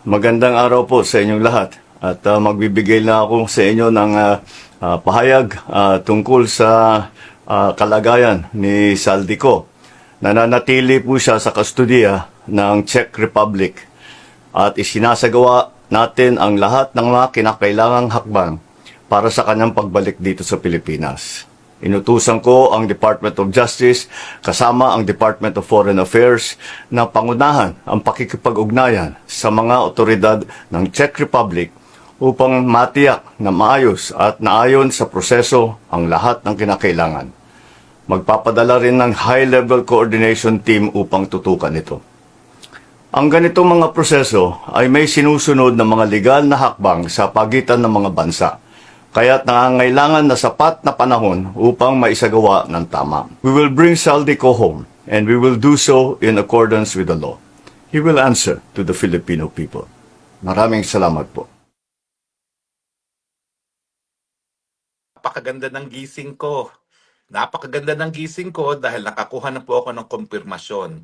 Magandang araw po sa inyong lahat at magbibigay na ako sa inyo ng pahayag tungkol sa kalagayan ni Saldico. Nananatili po siya sa kustodiya ng Czech Republic at isinasagawa natin ang lahat ng mga kinakailangang hakbang para sa kanyang pagbalik dito sa Pilipinas. Inutusan ko ang Department of Justice kasama ang Department of Foreign Affairs na pangunahan ang pakikipag-ugnayan sa mga otoridad ng Czech Republic upang matiyak na maayos at naayon sa proseso ang lahat ng kinakailangan. Magpapadala rin ng high-level coordination team upang tutukan ito. Ang ganitong mga proseso ay may sinusunod na mga legal na hakbang sa pagitan ng mga bansa. Kaya't nangangailangan na sapat na panahon upang maisagawa ng tama. We will bring Saldico home and we will do so in accordance with the law. He will answer to the Filipino people. Maraming salamat po. Napakaganda ng gising ko. Napakaganda ng gising ko dahil nakakuha na po ako ng kumpirmasyon.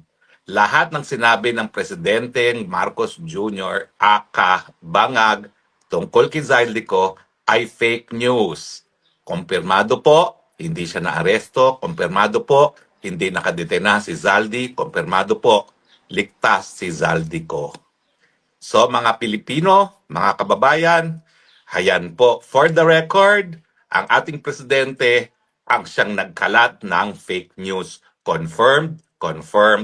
Lahat ng sinabi ng Presidente Marcos Jr. aka Bangag tungkol kay Saldico ay fake news. Kumpirmado po, hindi siya naaresto. Kumpirmado po, hindi nakadetena si Zaldi. Kumpirmado po, ligtas si Saldico. So mga Pilipino, mga kababayan, hayan po, for the record, ang ating presidente ang siyang nagkalat ng fake news. Confirmed, confirmed,